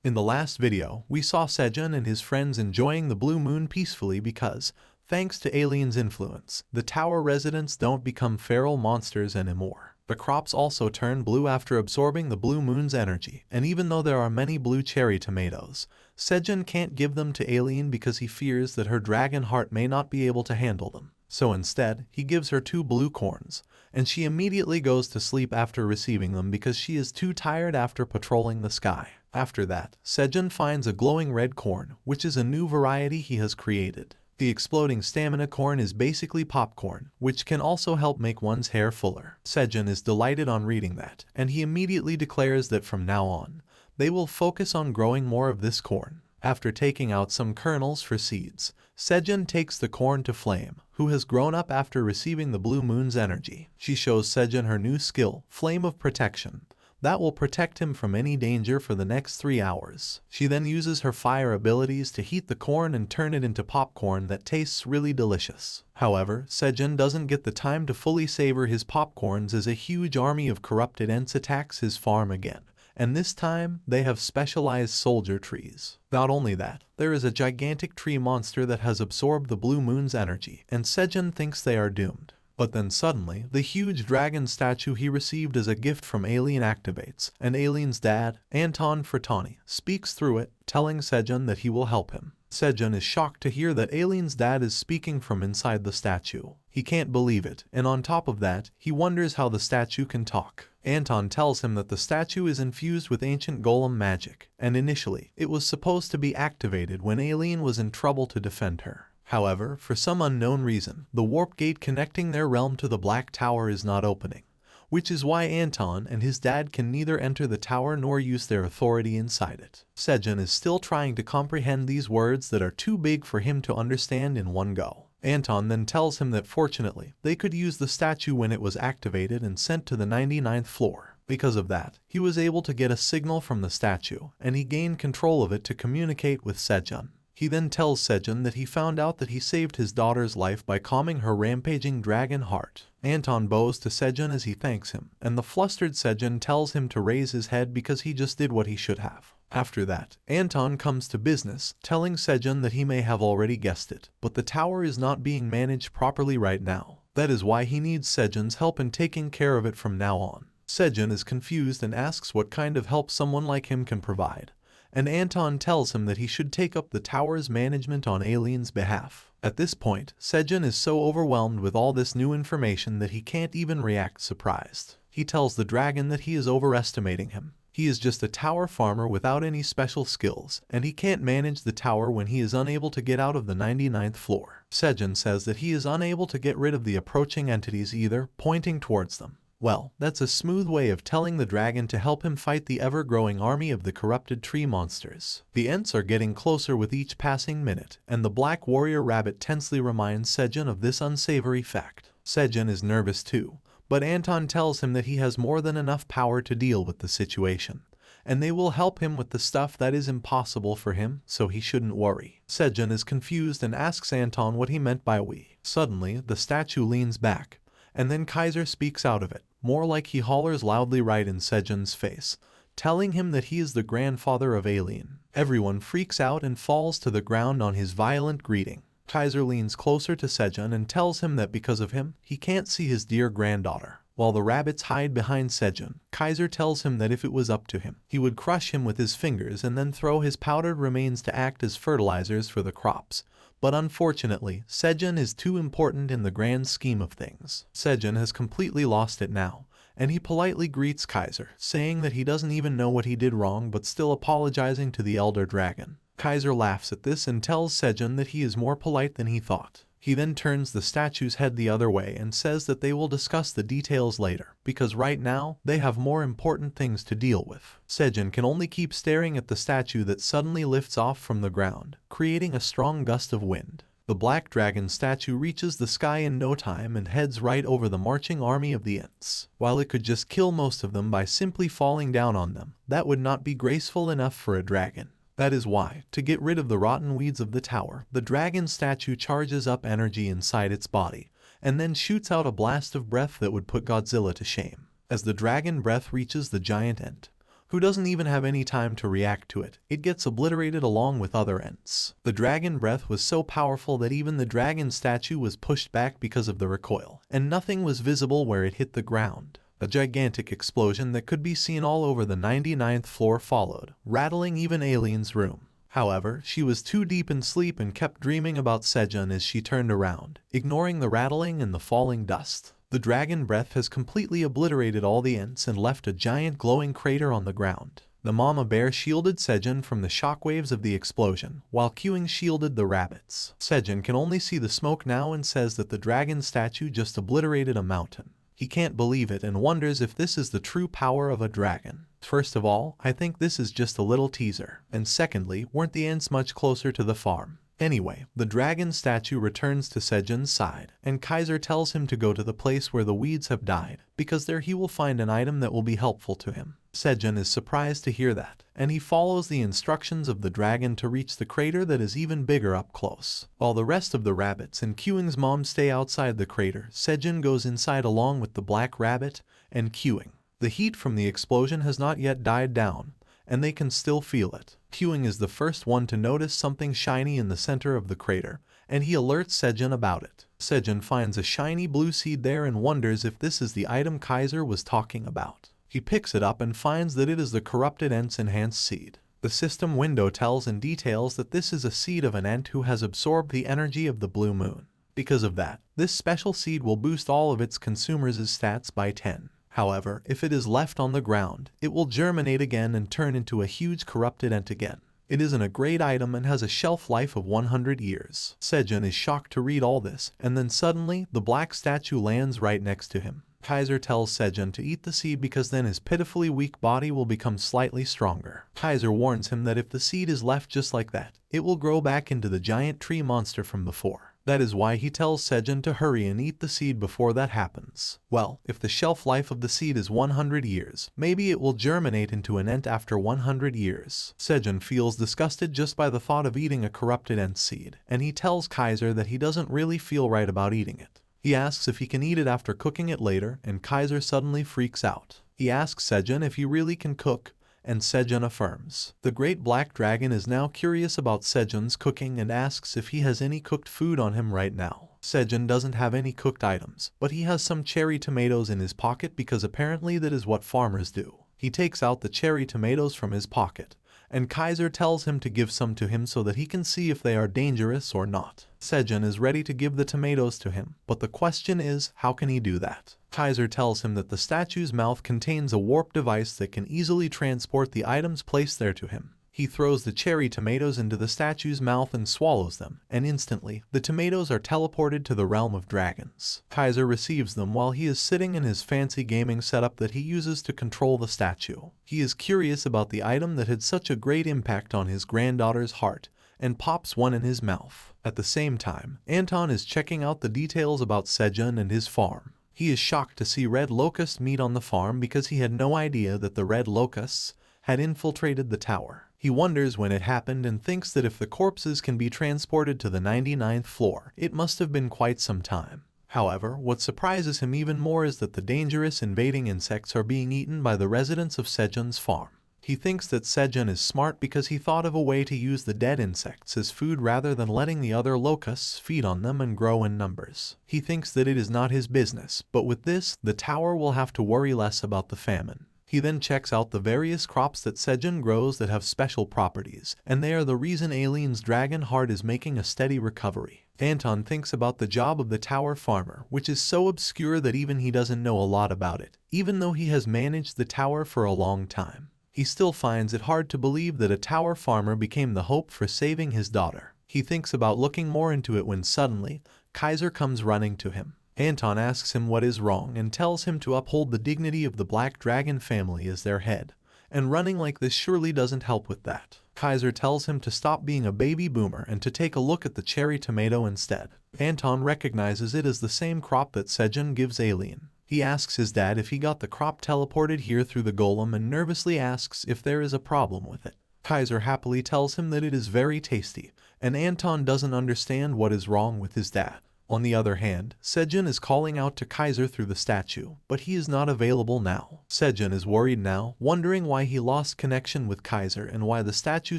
In the last video, we saw Sejun and his friends enjoying the blue moon peacefully because, thanks to aliens' influence, the tower residents don't become feral monsters anymore. The crops also turn blue after absorbing the blue moon's energy, and even though there are many blue cherry tomatoes, Sejun can't give them to Alien because he fears that her dragon heart may not be able to handle them. So instead, he gives her 2 blue corns, and she immediately goes to sleep after receiving them because she is too tired after patrolling the sky. After that, Sejun finds a glowing red corn, which is a new variety he has created. The exploding stamina corn is basically popcorn, which can also help make one's hair fuller. Sejun is delighted on reading that, and he immediately declares that from now on, they will focus on growing more of this corn. After taking out some kernels for seeds, Sejun takes the corn to Flame, who has grown up after receiving the blue moon's energy. She shows Sejun her new skill, Flame of Protection, that will protect him from any danger for the next 3 hours. She then uses her fire abilities to heat the corn and turn it into popcorn that tastes really delicious. However, Sejun doesn't get the time to fully savor his popcorns as a huge army of corrupted ants attacks his farm again. And this time, they have specialized soldier trees. Not only that, there is a gigantic tree monster that has absorbed the blue moon's energy, and Sejun thinks they are doomed. But then suddenly, the huge dragon statue he received as a gift from Alien activates, and Alien's dad, Anton Fratani, speaks through it, telling Sejun that he will help him. Sejun is shocked to hear that Alien's dad is speaking from inside the statue. He can't believe it, and on top of that, he wonders how the statue can talk. Anton tells him that the statue is infused with ancient golem magic, and initially, it was supposed to be activated when Alien was in trouble to defend her. However, for some unknown reason, the warp gate connecting their realm to the Black Tower is not opening, which is why Anton and his dad can neither enter the tower nor use their authority inside it. Sejun is still trying to comprehend these words that are too big for him to understand in one go. Anton then tells him that fortunately, they could use the statue when it was activated and sent to the 99th floor. Because of that, he was able to get a signal from the statue, and he gained control of it to communicate with Sejun. He then tells Sejun that he found out that he saved his daughter's life by calming her rampaging dragon heart. Anton bows to Sejun as he thanks him, and the flustered Sejun tells him to raise his head because he just did what he should have. After that, Anton comes to business, telling Sejun that he may have already guessed it, but the tower is not being managed properly right now. That is why he needs Sejun's help in taking care of it from now on. Sejun is confused and asks what kind of help someone like him can provide, and Anton tells him that he should take up the tower's management on Alien's behalf. At this point, Sejun is so overwhelmed with all this new information that he can't even react surprised. He tells the dragon that he is overestimating him. He is just a tower farmer without any special skills, and he can't manage the tower when he is unable to get out of the 99th floor. Sejun says that he is unable to get rid of the approaching entities either, pointing towards them. Well, that's a smooth way of telling the dragon to help him fight the ever-growing army of the corrupted tree monsters. The Ents are getting closer with each passing minute, and the Black Warrior Rabbit tensely reminds Sejun of this unsavory fact. Sejun is nervous too, but Anton tells him that he has more than enough power to deal with the situation, and they will help him with the stuff that is impossible for him, so he shouldn't worry. Sejun is confused and asks Anton what he meant by we. Suddenly, the statue leans back, and then Kaiser speaks out of it, more like he hollers loudly right in Sejun's face, telling him that he is the grandfather of Alien. Everyone freaks out and falls to the ground on his violent greeting. Kaiser leans closer to Sejun and tells him that because of him, he can't see his dear granddaughter. While the rabbits hide behind Sejun, Kaiser tells him that if it was up to him, he would crush him with his fingers and then throw his powdered remains to act as fertilizers for the crops. But unfortunately, Sejun is too important in the grand scheme of things. Sejun has completely lost it now, and he politely greets Kaiser, saying that he doesn't even know what he did wrong but still apologizing to the Elder Dragon. Kaiser laughs at this and tells Sejun that he is more polite than he thought. He then turns the statue's head the other way and says that they will discuss the details later, because right now, they have more important things to deal with. Sejun can only keep staring at the statue that suddenly lifts off from the ground, creating a strong gust of wind. The black dragon statue reaches the sky in no time and heads right over the marching army of the Ents. While it could just kill most of them by simply falling down on them, that would not be graceful enough for a dragon. That is why, to get rid of the rotten weeds of the tower, the dragon statue charges up energy inside its body, and then shoots out a blast of breath that would put Godzilla to shame. As the dragon breath reaches the giant Ent, who doesn't even have any time to react to it. It gets obliterated along with other ents. The dragon breath was so powerful that even the dragon statue was pushed back because of the recoil, and nothing was visible where it hit the ground. A gigantic explosion that could be seen all over the 99th floor followed, rattling even Alien's room. However, she was too deep in sleep and kept dreaming about Sejun as she turned around, ignoring the rattling and the falling dust. The dragon breath has completely obliterated all the ents and left a giant glowing crater on the ground. The mama bear shielded Sejun from the shockwaves of the explosion, while Qing shielded the rabbits. Sejun can only see the smoke now and says that the dragon statue just obliterated a mountain. He can't believe it and wonders if this is the true power of a dragon. First of all, I think this is just a little teaser, and secondly, weren't the ants much closer to the farm? Anyway, the dragon statue returns to Sejun's side, and Kaiser tells him to go to the place where the weeds have died, because there he will find an item that will be helpful to him. Sejun is surprised to hear that, and he follows the instructions of the dragon to reach the crater that is even bigger up close. While the rest of the rabbits and Qing's mom stay outside the crater, Sejun goes inside along with the black rabbit and Qing. The heat from the explosion has not yet died down, and they can still feel it. Qing is the first one to notice something shiny in the center of the crater, and he alerts Sejun about it. Sejun finds a shiny blue seed there and wonders if this is the item Kaiser was talking about. He picks it up and finds that it is the corrupted Ent's enhanced seed. The system window tells in details that this is a seed of an Ent who has absorbed the energy of the blue moon. Because of that, this special seed will boost all of its consumers' stats by 10. However, if it is left on the ground, it will germinate again and turn into a huge corrupted Ent again. It isn't a great item and has a shelf life of 100 years. Sejun is shocked to read all this, and then suddenly, the black statue lands right next to him. Kaiser tells Sejun to eat the seed because then his pitifully weak body will become slightly stronger. Kaiser warns him that if the seed is left just like that, it will grow back into the giant tree monster from before. That is why he tells Sejun to hurry and eat the seed before that happens. Well, if the shelf life of the seed is 100 years, maybe it will germinate into an Ent after 100 years. Sejun feels disgusted just by the thought of eating a corrupted Ent seed, and he tells Kaiser that he doesn't really feel right about eating it. He asks if he can eat it after cooking it later, and Kaiser suddenly freaks out. He asks Sejun if he really can cook, and Sejun affirms. The great black dragon is now curious about Sejun's cooking and asks if he has any cooked food on him right now. Sejun doesn't have any cooked items, but he has some cherry tomatoes in his pocket because apparently that is what farmers do. He takes out the cherry tomatoes from his pocket, and Kaiser tells him to give some to him so that he can see if they are dangerous or not. Sejun is ready to give the tomatoes to him, but the question is, how can he do that? Kaiser tells him that the statue's mouth contains a warp device that can easily transport the items placed there to him. He throws the cherry tomatoes into the statue's mouth and swallows them, and instantly, the tomatoes are teleported to the realm of dragons. Kaiser receives them while he is sitting in his fancy gaming setup that he uses to control the statue. He is curious about the item that had such a great impact on his granddaughter's heart, and pops one in his mouth. At the same time, Anton is checking out the details about Sejun and his farm. He is shocked to see red locust meat on the farm because he had no idea that the red locusts had infiltrated the tower. He wonders when it happened and thinks that if the corpses can be transported to the 99th floor, it must have been quite some time. However, what surprises him even more is that the dangerous invading insects are being eaten by the residents of Sejun's farm. He thinks that Sejun is smart because he thought of a way to use the dead insects as food rather than letting the other locusts feed on them and grow in numbers. He thinks that it is not his business, but with this, the tower will have to worry less about the famine. He then checks out the various crops that Sejun grows that have special properties, and they are the reason Alien's dragon heart is making a steady recovery. Anton thinks about the job of the tower farmer, which is so obscure that even he doesn't know a lot about it, even though he has managed the tower for a long time. He still finds it hard to believe that a tower farmer became the hope for saving his daughter. He thinks about looking more into it when suddenly, Kaiser comes running to him. Anton asks him what is wrong and tells him to uphold the dignity of the Black Dragon family as their head, and running like this surely doesn't help with that. Kaiser tells him to stop being a baby boomer and to take a look at the cherry tomato instead. Anton recognizes it as the same crop that Sejun gives Alien. He asks his dad if he got the crop teleported here through the golem and nervously asks if there is a problem with it. Kaiser happily tells him that it is very tasty, and Anton doesn't understand what is wrong with his dad. On the other hand, Sejun is calling out to Kaiser through the statue, but he is not available now. Sejun is worried now, wondering why he lost connection with Kaiser and why the statue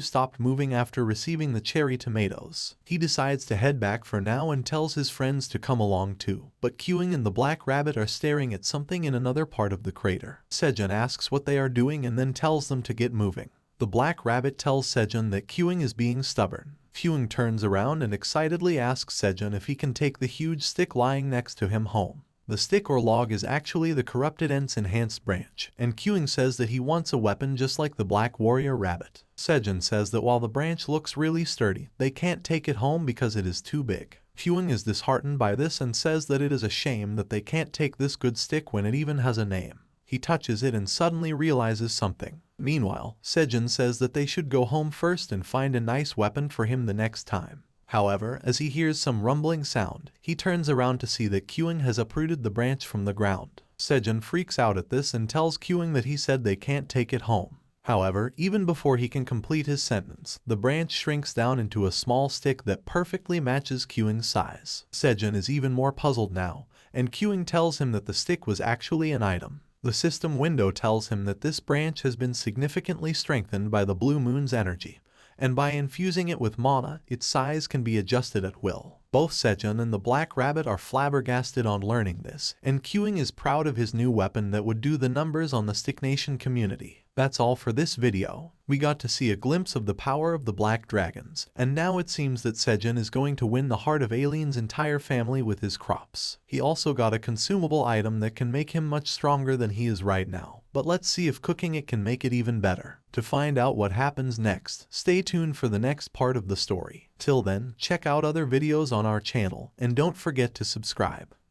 stopped moving after receiving the cherry tomatoes. He decides to head back for now and tells his friends to come along too, but Quing and the Black Rabbit are staring at something in another part of the crater. Sejun asks what they are doing and then tells them to get moving. The Black Rabbit tells Sejun that Quing is being stubborn. Quing turns around and excitedly asks Sejun if he can take the huge stick lying next to him home. The stick or log is actually the corrupted Ent's enhanced branch, and Quing says that he wants a weapon just like the Black Warrior Rabbit. Sejun says that while the branch looks really sturdy, they can't take it home because it is too big. Quing is disheartened by this and says that it is a shame that they can't take this good stick when it even has a name. He touches it and suddenly realizes something. Meanwhile, Sejun says that they should go home first and find a nice weapon for him the next time. However, as he hears some rumbling sound, he turns around to see that Quing has uprooted the branch from the ground. Sejun freaks out at this and tells Quing that he said they can't take it home. However, even before he can complete his sentence, the branch shrinks down into a small stick that perfectly matches Quing's size. Sejun is even more puzzled now, and Quing tells him that the stick was actually an item. The system window tells him that this branch has been significantly strengthened by the blue moon's energy, and by infusing it with mana, its size can be adjusted at will. Both Sejun and the Black Rabbit are flabbergasted on learning this, and Quing is proud of his new weapon that would do the numbers on the Stick Nation community. That's all for this video. We got to see a glimpse of the power of the Black Dragons, and now it seems that Sejun is going to win the heart of Alien's entire family with his crops. He also got a consumable item that can make him much stronger than he is right now, but let's see if cooking it can make it even better. To find out what happens next, stay tuned for the next part of the story. Till then, check out other videos on our channel, and don't forget to subscribe.